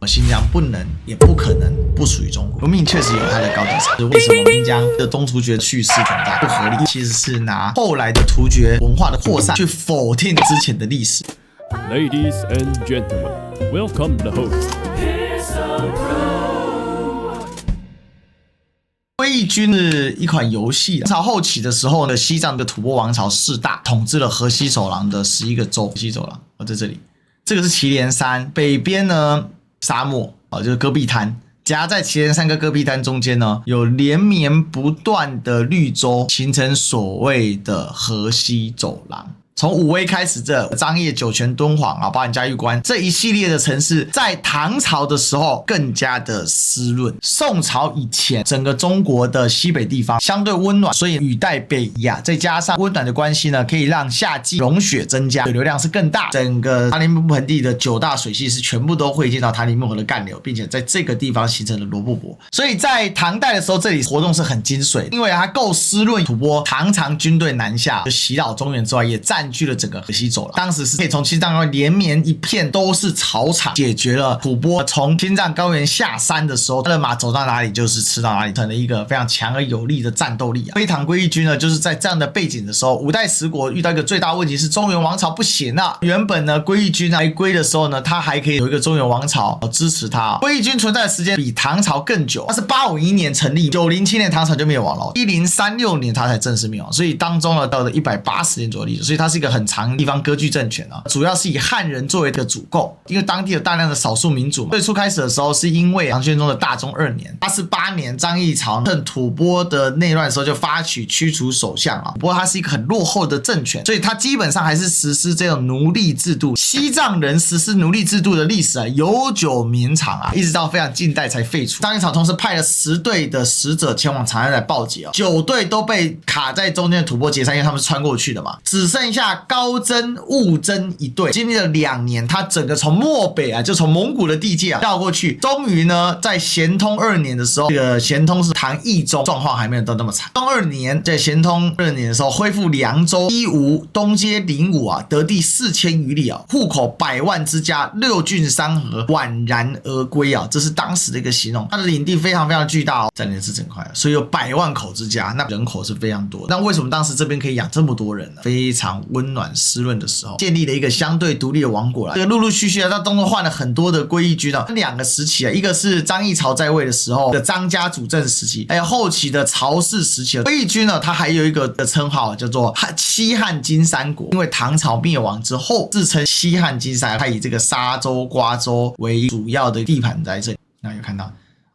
新疆不能也不可能不屬於中國。革命確實有它的高低差，為什麼新疆的東突厥敘事存在不合理？其實是拿後來的突厥文化的擴散去否定之前的歷史。Ladies and gentlemen, welcome the host. 归义軍是一款遊戲。唐朝後期的時候呢，西藏的吐蕃王朝勢大，統治了河西走廊的11個州。河西走廊在這裡，這個是祁连山，北邊呢沙漠就是戈壁灘，夾在祁連山跟戈壁灘中間呢，有連綿不斷的綠洲，形成所謂的河西走廊。從武威開始，這張掖、酒泉、敦煌啊，包含嘉峪關這一系列的城市，在唐朝的時候更加的濕潤。宋朝以前，整個中國的西北地方相對溫暖，所以雨帶北移啊，再加上溫暖的關係呢，可以讓夏季融雪增加，水流量是更大。整個塔里木盆地的9大水系是全部都匯進到塔里木河的幹流，並且在這個地方形成了羅布泊。所以在唐代的時候，這裡活動是很精髓，因為它夠濕潤。吐蕃常常軍隊南下，就襲擾中原之外，也佔據了整個河西走廊。當時是可以從青藏高原連綿一片都是草場，解決了吐蕃從青藏高原下山的時候，他的馬走到哪裡就是吃到哪裡，成了一個非常強而有力的戰鬥力。非唐歸義軍呢，就是在這樣的背景的時候，五代十國遇到一個最大問題是中原王朝不行啊。原本呢，歸義軍來歸的時候呢，他還可以有一個中原王朝支持他。歸義軍存在的時間比唐朝更久，它是851年成立，907年唐朝就滅亡了，1036年它才正式滅亡，所以當中呢到了180年左右歷史，所以它是一個很長地方割据政權啊，主要是以漢人作為一個主構，因為當地有大量的少數民族嘛。最初開始的時候，是因為唐玄宗的大中2年，848年張議潮趁吐蕃的內亂的時候就發起驅除首相啊。不過它是一個很落後的政權，所以它基本上還是實施這種奴隸制度。西藏人實施奴隸制度的歷史啊，悠久綿長啊，一直到非常近代才廢除。張議潮同時派了10隊的使者前往長安來報捷啊，9隊都被卡在中間的吐蕃截山，因為他們是穿過去的嘛，只剩下高真、兀真一隊。經歷了2年，他整個從漠北啊，就從蒙古的地界啊繞過去，終於呢，在咸通2年的時候，這個咸通是唐懿宗，狀況還沒有到那麼慘。東2年，在咸通2年的時候，恢復涼州、伊吾、東接靈武啊，得地4000餘里啊，戶口100萬之家，6郡3河，宛然而歸啊，這是當時的一個形容。他的領地非常非常巨大哦，占領的是整塊，所以有100萬口之家，那人口是非常多。那為什麼當時這邊可以養這麼多人呢？非常溫暖濕潤的時候，建立了一個相對獨立的王國了。這個陸陸續續啊，到東中換了很多的歸義軍啊。2個時期啊，一個是張議潮在位的時候的張家主政時期，還有後期的曹氏時期。歸義軍呢，它還有一個的稱號叫做西漢金三國，因為唐朝滅亡之後，自稱西漢金三國，它以這個沙州、瓜州為主要的地盤在這裡。那有看到？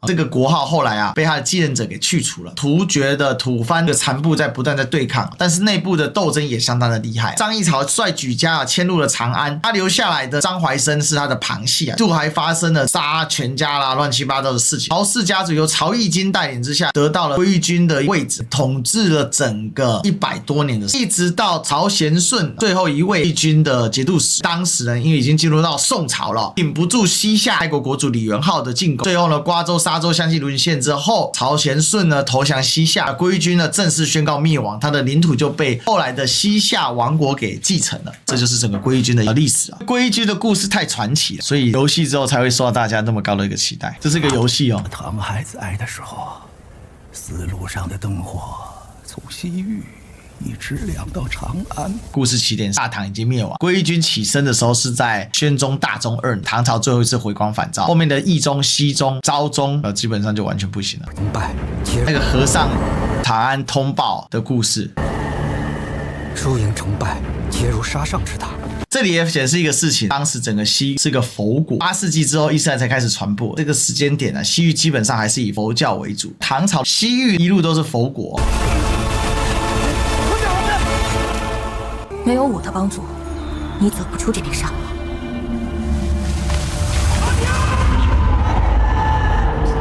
這個國號後來啊被他的繼任者給去除了。突厥的吐蕃的殘部在不斷在對抗，但是內部的鬥爭也相當的厲害。張議潮率舉家啊遷入了長安，他留下來的張懷生是他的旁系啊，就還發生了殺全家啦亂七八糟的事情。曹氏家族由曹義金帶領之下得到了歸義軍的位置，統治了整個100多年的時間，一直到曹賢順最後一位義軍的节度使。當時呢因為已經進入到宋朝了，頂不住西夏開國國主李元昊的進攻，最後呢瓜州沙州湘西淪陷之後，曹賢順呢投降西夏，歸義軍呢正式宣告滅亡，他的領土就被後來的西夏王國給繼承了。這就是整個歸義軍的歷史啊。歸義軍的故事太傳奇了，所以遊戲之後才會受到大家那麼高的一個期待。這是一個遊戲哦。唐孩子來的時候，絲路上的燈火從西域一直亮到長安。故事起點，大唐已經滅亡，歸義軍起身的時候是在宣宗大中2年，唐朝最後一次回光返照。後面的懿宗、熹宗、昭宗，基本上就完全不行了。那個和尚长安通報的故事，输贏成敗皆如沙上之塔。這裡也顯示一個事情，當時整個西域是個佛國，8世紀之後伊斯蘭才開始傳播。這個時間點呢，西域基本上還是以佛教為主。唐朝西域一路都是佛國。沒有我的幫助，你走不出這片沙漠。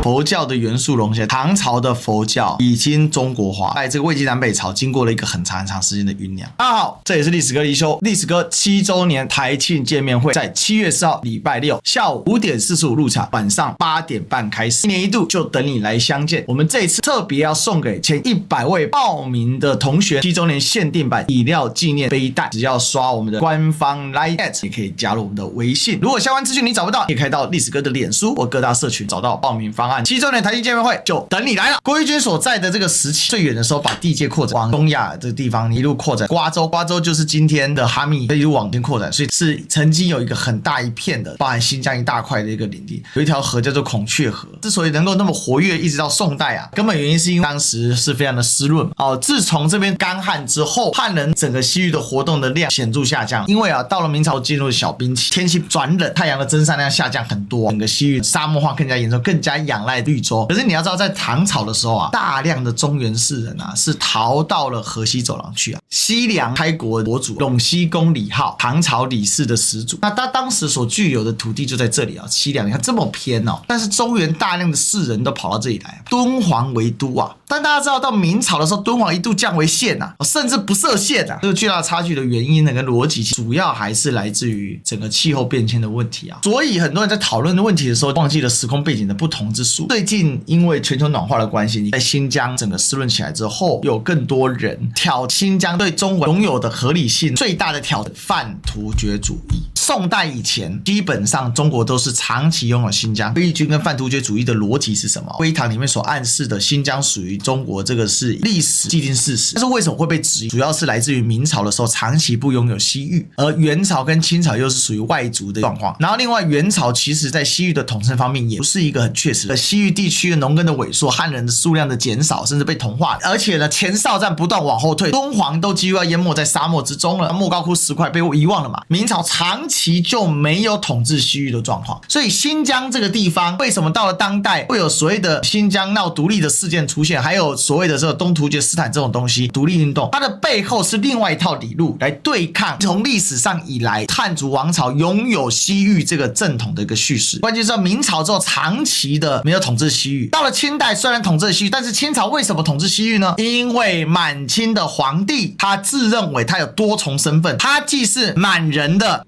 佛教的元素融合，唐朝的佛教已經中國化，在這個魏晉南北朝經過了一個很長很長時間的醞釀。大家好，這裡是歷史哥離修，歷史哥7週年台慶見面會在7月4號禮拜六下午5點45入場，晚上8點半開始，一年一度就等你來相見。我們這一次特別要送給前100位報名的同學7週年限定版飲料紀念背帶，只要刷我們的官方 LINE@ 也可以加入我們的微信。如果相關資訊你找不到，也可以到歷史哥的臉書或各大社群找到報名方案。7週年台慶見面會就等你來了。郭玉軍所在的這個時期最遠的時候，把地界擴展往東亞這個地方一路擴展，瓜州就是今天的哈密，一路往前擴展，所以是曾經有一個很大一片的，包含新疆一大塊的一個領地，有一條河叫做孔雀河。之所以能夠那麼活躍，一直到宋代啊，根本原因是因為當時是非常的濕潤哦。自從這邊乾旱之後，漢人整個西域的活動的量顯著下降，因為啊，到了明朝進入小冰期，天氣轉冷，太陽的蒸散量下降很多，整個西域沙漠化更加嚴重，更加仰賴綠洲。可是你要知道，在唐朝的时候啊，大量的中原士人啊是逃到了河西走廊去啊。西凉開國國主隴西公李浩，唐朝李氏的始祖，那他當時所具有的土地就在這裡啊。西涼你看這麼偏哦，但是中原大量的士人都跑到這裡來，敦煌為都啊。但大家知道，到明朝的時候，敦煌一度降為縣啊，甚至不設縣啊。這個巨大的差距的原因呢，跟邏輯主要還是來自於整個氣候變遷的問題啊。所以很多人在討論的問題的時候，忘記了時空背景的不同之處。最近因為全球暖化的關係，在新疆整個濕潤起來之後，有更多人挑新疆對中國擁有的合理性最大的挑戰——泛突厥主義。宋代以前，基本上中國都是長期擁有新疆。魏軍跟泛突厥主義的邏輯是什麼？徽堂裡面所暗示的新疆屬於中國，這個是歷史既定事實。但是為什麼會被質疑？主要是來自於明朝的時候長期不擁有西域，而元朝跟清朝又是屬於外族的狀況。然後另外，元朝其實在西域的統稱方面也不是一個很確實的。西域地區的農耕的萎縮，漢人的數量的減少，甚至被同化。而且呢，前哨戰不斷往後退，敦煌都幾乎要淹沒在沙漠之中了。莫高窟石塊被遺忘了嘛？明朝長期就沒有統治西域的狀況，所以新疆這個地方為什麼到了當代會有所謂的新疆鬧獨立的事件出現，還有所謂的這個東突厥斯坦這種東西獨立運動，它的背後是另外一套理路來對抗從歷史上以來漢族王朝擁有西域這個正統的一個敘事。關鍵是明朝之後長期的沒有統治西域，到了清代雖然統治西域，但是清朝為什麼統治西域呢？因為滿清的皇帝他自認為他有多重身份，他既是滿人的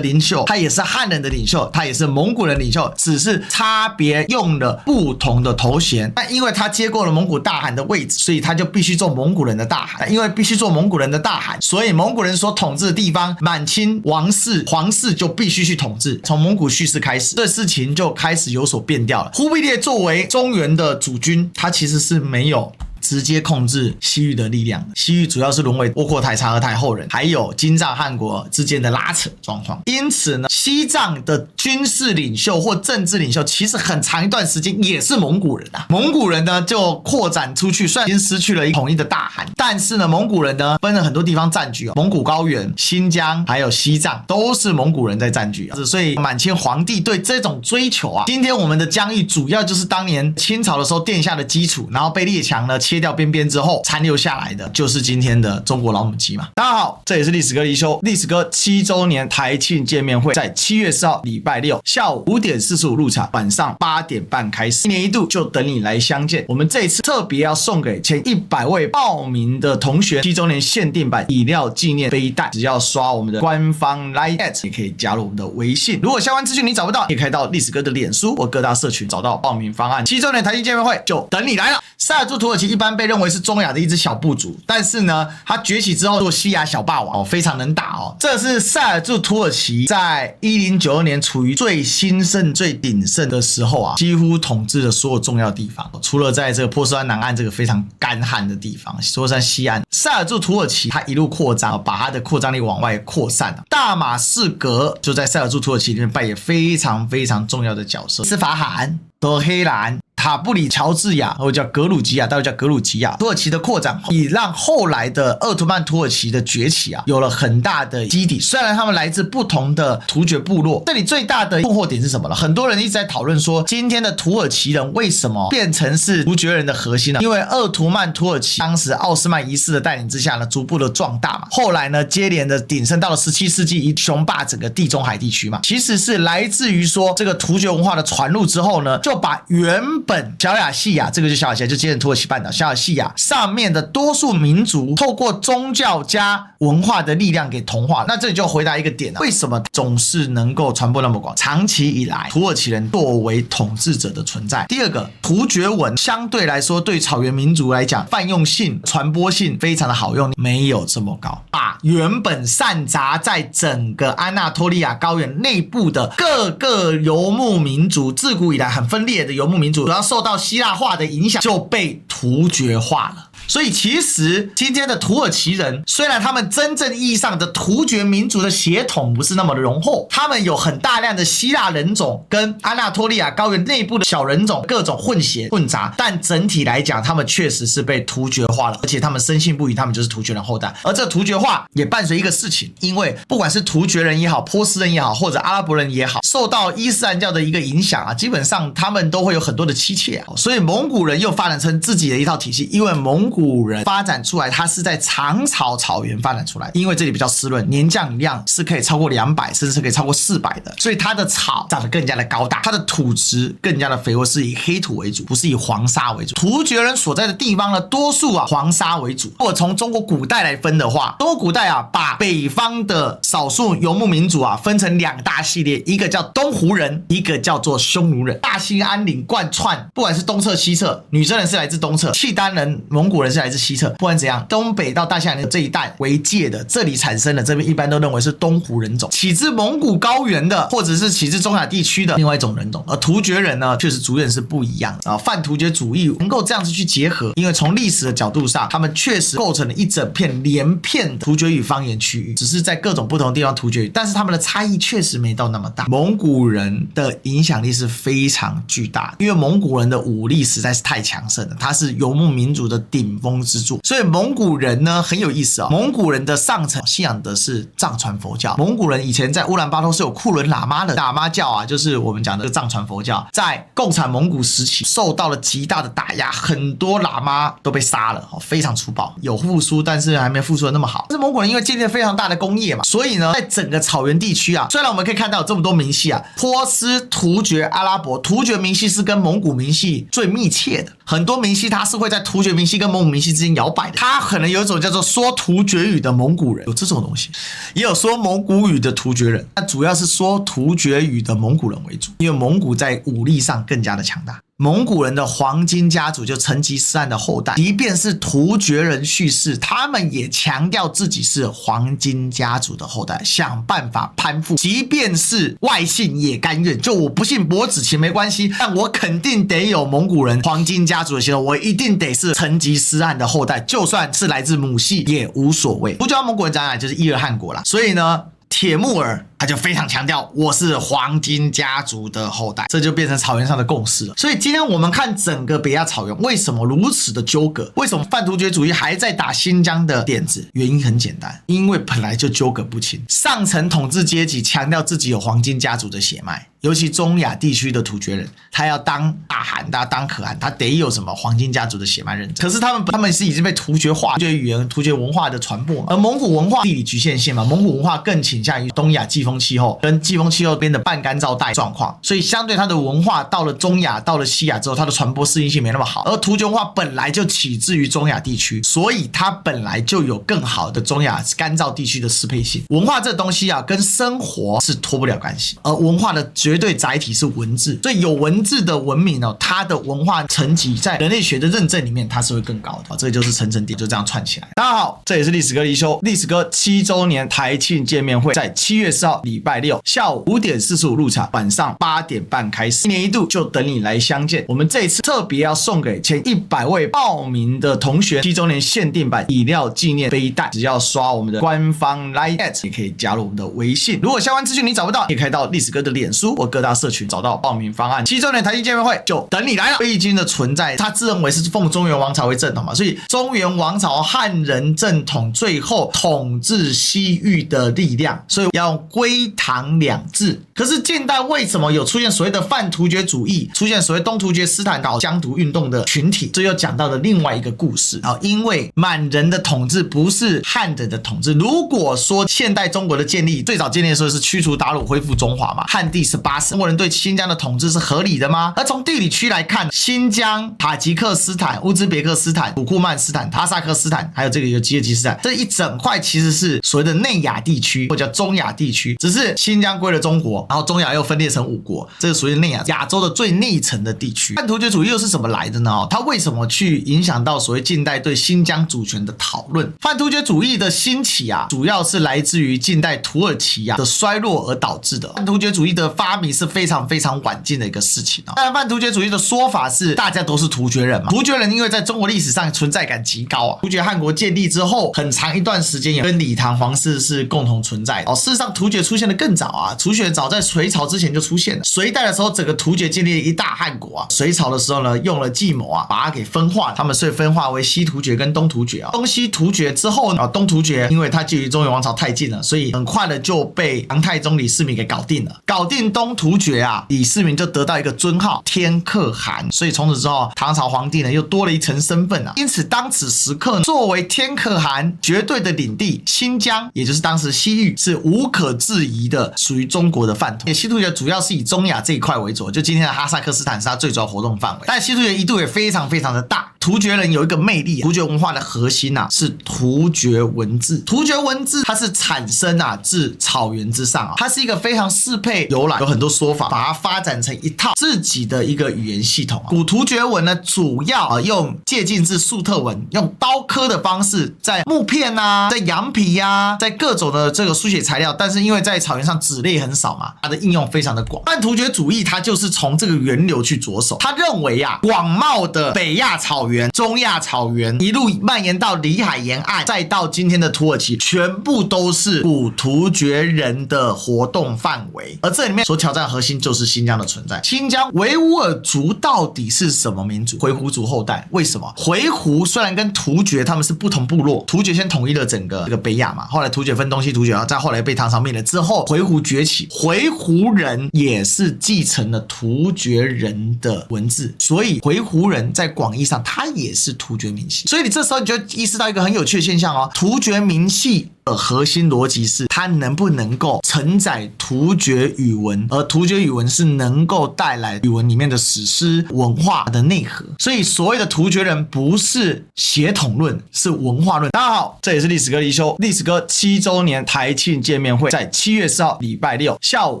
領袖，他也是漢人的領袖，他也是蒙古人領袖，只是差別用了不同的頭衔。但因為他接過了蒙古大汗的位置，所以他就必須做蒙古人的大汗。因為必須做蒙古人的大汗，所以蒙古人所統治的地方，滿清王室皇室就必須去統治。從蒙古敘事開始，這事情就開始有所變調了。忽必烈作為中原的主君，他其實是沒有直接控制西域的力量的。西域主要是淪為窝阔台、察合台后人，還有金帳汗國之間的拉扯狀況。因此呢，西藏的軍事領袖或政治領袖，其實很長一段時間也是蒙古人啊。蒙古人呢就擴展出去，雖然已經失去了一個統一的大汗，但是呢，蒙古人呢分了很多地方佔據，蒙古高原、新疆還有西藏都是蒙古人在佔據。所以滿清皇帝對這種追求啊，今天我們的疆域主要就是當年清朝的時候奠下的基礎，然後被列強呢切掉邊邊之後殘留下來的，就是今天的中國老母雞嘛。大家好，這裡是歷史哥離修，歷史哥7週年台慶見面會在7月4號禮拜六下午5點45入場，晚上8點半開始，一年一度就等你來相見。我們這一次特別要送給前100位報名的同學7週年限定版飲料紀念背帶，只要刷我們的官方 LINE@ 也可以加入我們的微信。如果相關資訊你找不到，也可以到歷史哥的臉書或各大社群找到報名方案。7週年台慶見面會就等你來了。塞爾柱土耳其一般被認為是中亞的一支小部族，但是呢，他崛起之後做西亞小霸王非常能打哦。這是塞爾柱土耳其在1092年處於最興盛、最鼎盛的時候啊，幾乎統治了所有重要地方，除了在這個波斯灣南岸這個非常乾旱的地方，波斯灣西岸，塞爾柱土耳其它一路擴張，把它的擴張力往外擴散。大馬士革就在塞爾柱土耳其裡面扮演非常非常重要的角色，斯法罕、德黑蘭、塔布里喬治亞，或者叫格魯吉亞，到底叫格魯吉亞。土耳其的擴展也讓後來的鄂图曼土耳其的崛起啊，有了很大的基底。雖然他們來自不同的突厥部落，這裡最大的困惑點是什麼呢？很多人一直在討論說，今天的土耳其人為什麼變成是突厥人的核心呢？因為鄂圖曼土耳其當時奧斯曼一世的帶領之下呢，逐步的壯大嘛。後來呢，接連的鼎盛到了17世紀，一雄霸整個地中海地區嘛。其實是來自於說，這個突厥文化的傳入之後呢，就把原本小亞細亞，這個就是小亞細亞，就今天土耳其半島小亞細亞上面的多數民族，透過宗教加文化的力量給同化。那這裡就回答一個點了，為什麼總是能夠傳播那麼廣？長期以來，土耳其人作為統治者的存在。第二個，突厥文相對來說對草原民族來講，泛用性、傳播性非常的好用，沒有這麼高。把原本散雜在整個安納托利亞高原內部的各個游牧民族，自古以來很分裂的游牧民族，主要受到希臘化的影響，就被突厥化了。所以其實今天的土耳其人，雖然他們真正意義上的突厥民族的血統不是那麼的濃厚，他們有很大量的希臘人種跟安納托利亞高原內部的小人種各種混血混雜，但整體來講，他們確實是被突厥化了，而且他們深信不疑，他們就是突厥人後代。而這突厥化也伴隨一個事情，因為不管是突厥人也好，波斯人也好，或者阿拉伯人也好，受到伊斯蘭教的一個影響啊，基本上他們都會有很多的妻妾啊，所以蒙古人又發展成自己的一套體系，因為蒙古人發展出來，它是在长草草原發展出来，因為這裡比較濕潤，年降量是可以超過200，甚至是可以超過400的，所以它的草長得更加的高大，它的土質更加的肥沃，是以黑土為主，不是以黃沙為主。突厥人所在的地方呢，多數黃沙為主。如果從中國古代來分的話，中國古代把北方的少數游牧民族分成2大系列，一個叫東胡人，一個叫做匈奴人。大兴安嶺貫穿，不管是東側西側，女真人是來自東側，契丹人、蒙古人是來自西側，不管怎樣，東北到大兴安嶺這一帶為界的，這裡產生的，這邊一般都認為是東胡人種，起自蒙古高原的，或者是起自中亞地區的另外一種人種。而突厥人呢，確實主演是不一樣的。泛突厥主義能夠這樣子去結合，因為從歷史的角度上，他們確實構成了一整片連片的突厥語方言區域，只是在各種不同地方突厥語，但是他們的差異確實沒到那麼大。蒙古人的影響力是非常巨大的，因為蒙古人的武力實在是太強盛了，他是游牧民族的頂峰之柱。所以蒙古人呢很有意思啊，蒙古人的上层信仰的是藏傳佛教。蒙古人以前在烏蘭巴托是有庫伦喇嘛的，喇嘛教啊，就是我們講的藏傳佛教，在共產蒙古時期受到了極大的打壓，很多喇嘛都被殺了，非常粗暴。有复蘇，但是還沒复蘇的那麼好。但是蒙古人因為建立了非常大的工業嘛，所以呢，在整個草原地區啊，雖然我們可以看到有這麼多民系啊，波斯、突厥、阿拉伯，突厥民系是跟蒙古民系最密切的，很多民系它是會在突厥民系跟蒙古民系之間搖擺的。它可能有一種叫做說突厥語的蒙古人，有這種東西，也有說蒙古語的突厥人，那主要是說突厥語的蒙古人為主，因為蒙古在武力上更加的強大。蒙古人的黃金家族就成吉思汗的後代，即便是突厥人敘事，他們也強調自己是黃金家族的後代，想辦法攀附，即便是外姓也甘願。就我不信伯子期沒關係，但我肯定得有蒙古人黃金家族的血統，我一定得是成吉思汗的後代，就算是來自母系也無所謂。突厥蒙古人讲就是伊尔汗國啦，所以呢，鐵木兒他就非常強調我是黃金家族的後代，這就變成草原上的共識了。所以今天我們看整個北亞草原為什麼如此的糾葛，為什麼泛突厥主義還在打新疆的點子，原因很簡單，因為本來就糾葛不清。上層統治階級強調自己有黃金家族的血脈，尤其中亞地區的突厥人，他要當大汗，他當可汗，他得有什麼黃金家族的血脈認證。可是他們是已經被突厥化，突厥語言、突厥文化的傳播嘛。而蒙古文化地理局限性嘛，蒙古文化更傾向於東亞季風氣候跟季風氣候邊的半乾燥帶狀況，所以相對它的文化到了中亞、到了西亞之後，它的傳播適應性沒那麼好。而突厥文化本來就起自於中亞地區，所以它本來就有更好的中亞乾燥地區的適配性。文化這東西啊，跟生活是脫不了關係，而文化的絕對載體是文字，所以有文字的文明哦，它的文化層級在人類學的認證裡面，它是會更高的。這就是層層疊，就這樣串起來。大家好，這裡是歷史哥李修，歷史哥7週年台慶見面會在7月4號禮拜6下午5點45入場，晚上8點半開始，一年一度就等你來相見。我們這一次特別要送給前100位報名的同學7週年限定版飲料紀念背帶，只要刷我們的官方 LINE@ 也可以加入我們的微信。如果相關資訊你找不到，也可以到歷史哥的臉書或各大社群找到報名方案。7週年台慶見面會就等你來了。魏義軍的存在，他自認為是奉中原王朝為正統嘛，所以中原王朝漢人正統最後統治西域的力量，所以要用歸隋唐兩制。可是近代為什麼有出現所謂的泛突厥主義，出現所謂東突厥斯坦島疆獨運動的群體？這又講到了另外一個故事啊，因為滿人的統治不是漢人的統治。如果說現代中國的建立，最早建立的時候是驅除韃虜，恢復中華嘛，漢地18省，中國人對新疆的統治是合理的嗎？而從地理區來看，新疆、塔吉克斯坦、烏茲別克斯坦、土庫曼斯坦、哈薩克斯坦，還有這個有吉爾吉斯坦，這一整塊其實是所謂的內亞地區，或者叫中亞地區，只是新疆歸了中國，然後中亞又分裂成5國，這是屬於內亞，亞洲的最內層的地區。泛突厥主義又是怎麼來的呢？它為什麼去影響到所謂近代對新疆主權的討論？泛突厥主義的興起啊，主要是來自於近代土耳其的衰落而導致的。泛突厥主義的發明是非常非常晚近的一個事情啊。當然，泛突厥主義的說法是大家都是突厥人嘛，突厥人因為在中國歷史上存在感極高啊。突厥汗國建立之後，很長一段時間也跟李唐皇室是共同存在的。事實上，突厥出現的更早啊，突厥早在隋朝之前就出現了。隋代的時候，整個突厥建立了一大汗國啊。隋朝的時候呢，用了計謀啊，把它給分化了。他們所以分化為西突厥跟東突厥啊。東西突厥之後呢，東突厥因為它距離中原王朝太近了，所以很快的就被唐太宗李世民給搞定了。搞定東突厥啊，李世民就得到一個尊號天可汗。所以從此之後，唐朝皇帝呢又多了一層身份啊。因此，當此時刻，作為天可汗絕對的領地，新疆也就是當時西域是無可置疑的屬於中國的範疇。西突厥主要是以中亞這一塊為主，就今天的哈薩克斯坦是它最主要活動範圍。但西突厥一度也非常非常的大。突厥人有一個魅力，突厥文化的核心啊是突厥文字。突厥文字它是產生啊自草原之上啊，它是一個非常適配由來，有很多說法，把它發展成一套自己的一個語言系統。古突厥文呢，主要用借鑑自粟特文，用刀刻的方式，在木片啊，在羊皮啊，在各種的這個書寫材料，但是因為在草原上紙類很少嘛，它的應用非常的廣。泛突厥主義它就是從這個源流去着手，他認為啊，廣袤的北亞草原、中亞草原一路蔓延到里海沿岸，再到今天的土耳其，全部都是古突厥人的活動範圍。而這裡面所挑戰的核心就是新疆的存在。新疆維吾爾族到底是什麼民族？回鶻族後代。為什麼？回鶻雖然跟突厥他們是不同部落，突厥先統一了整個這個北亞嘛，後來突厥分東西突厥，再後來被唐朝滅了之後，回鶻崛起，回鶻人也是繼承了突厥人的文字，所以回鶻人在廣義上他也是突厥民系。所以你這時候你就意識到一個很有趣的現象哦，突厥民系的核心邏輯是它能不能夠承載突厥語文，而突厥語文是能夠帶來語文裡面的史詩文化的內核。所以所謂的突厥人不是血統論，是文化論。大家好，這裡是歷史哥李修，歷史哥7周年台慶見面會在7月4號禮拜六下午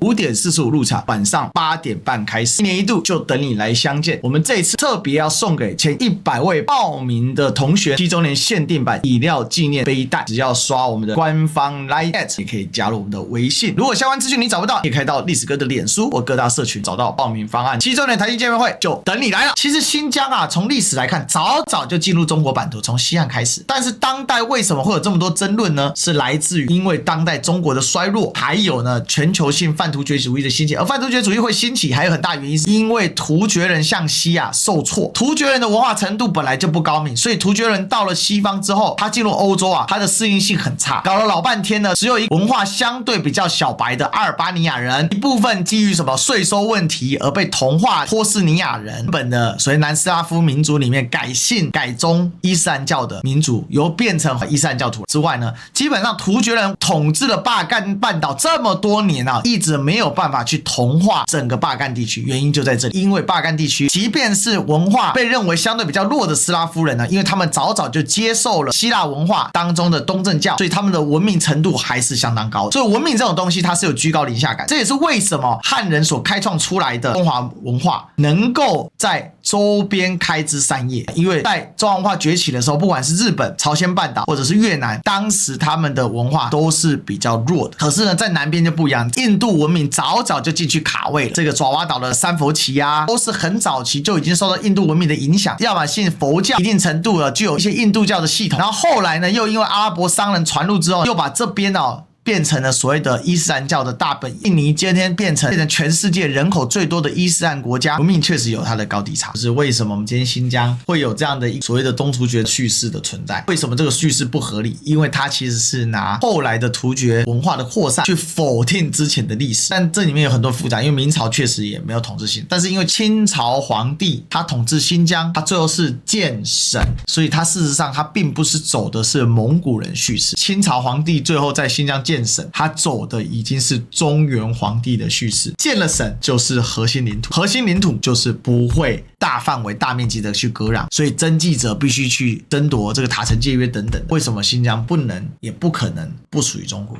5點45入場，晚上8點半開始，一年一度就等你來相見。我們這一次特別要送給前100位報名的同學7周年限定版飲料紀念背帶，只要刷我們的官方 LINE@ 也可以加入我們的微信。如果相關資訊你找不到，也可以到歷史哥的臉書或各大社群找到報名方案。7周年台慶見面會就等你來了。其實新疆啊，從歷史來看，早早就進入中國版圖，從西漢開始。但是當代為什麼會有這麼多爭論呢？是來自於因為當代中國的衰落，還有呢全球性泛突厥主義的興起。而泛突厥主義會興起，還有很大原因是因為突厥人向西啊受挫，突厥人的文化程度本來就不高明，所以突厥人到了西方之後，他進入歐洲啊，他的適應性很差，搞了老半天呢，只有一個文化相對比較小白的阿爾巴尼亞人，一部分基於什麼稅收問題而被同化波斯尼亞人，本的所謂南斯拉夫民族裡面改信改宗伊斯蘭教的民族，由變成伊斯蘭教徒之外呢，基本上突厥人統治了巴干半島這麼多年啊，一直沒有辦法去同化整個巴干地區，原因就在這裡，因為巴干地區即便是文化被認為相對比較弱的斯拉夫人呢，因為他們早早就接受了希臘文化當中的東正教，所以他們的文明程度還是相當高，所以文明這種東西它是有居高臨下感，這也是為什麼漢人所開創出來的中華文化能夠在周邊開枝散葉，因為在中華文化崛起的時候，不管是日本、朝鮮半島或者是越南，當時他們的文化都是比較弱的。可是呢，在南邊就不一樣，印度文明早早就進去卡位了。這個爪哇島的三佛齊啊，都是很早期就已經受到印度文明的影響，要麼信佛教，一定程度了具有一些印度教的系統，然後後來呢，又因為阿拉伯商人傳入之後，又把這邊變成了所謂的伊斯蘭教的大本營。印尼今天變成全世界人口最多的伊斯蘭國家，革命確實有它的高低差。就是為什麼我們今天新疆會有這樣的所謂的東突厥敘事的存在？為什麼這個敘事不合理？因為它其實是拿後來的突厥文化的擴散去否定之前的歷史。但這裡面有很多複雜，因為明朝確實也沒有統治性，但是因為清朝皇帝他統治新疆，他最後是建省，所以他事實上他並不是走的是蒙古人敘事。清朝皇帝最後在新疆建省，他走的已經是中原皇帝的敘事。建了省就是核心領土，核心領土就是不會大範圍大面積的去割讓，所以征季者必須去爭夺這個塔城界約等等。為什麼新疆不能也不可能不屬於中國？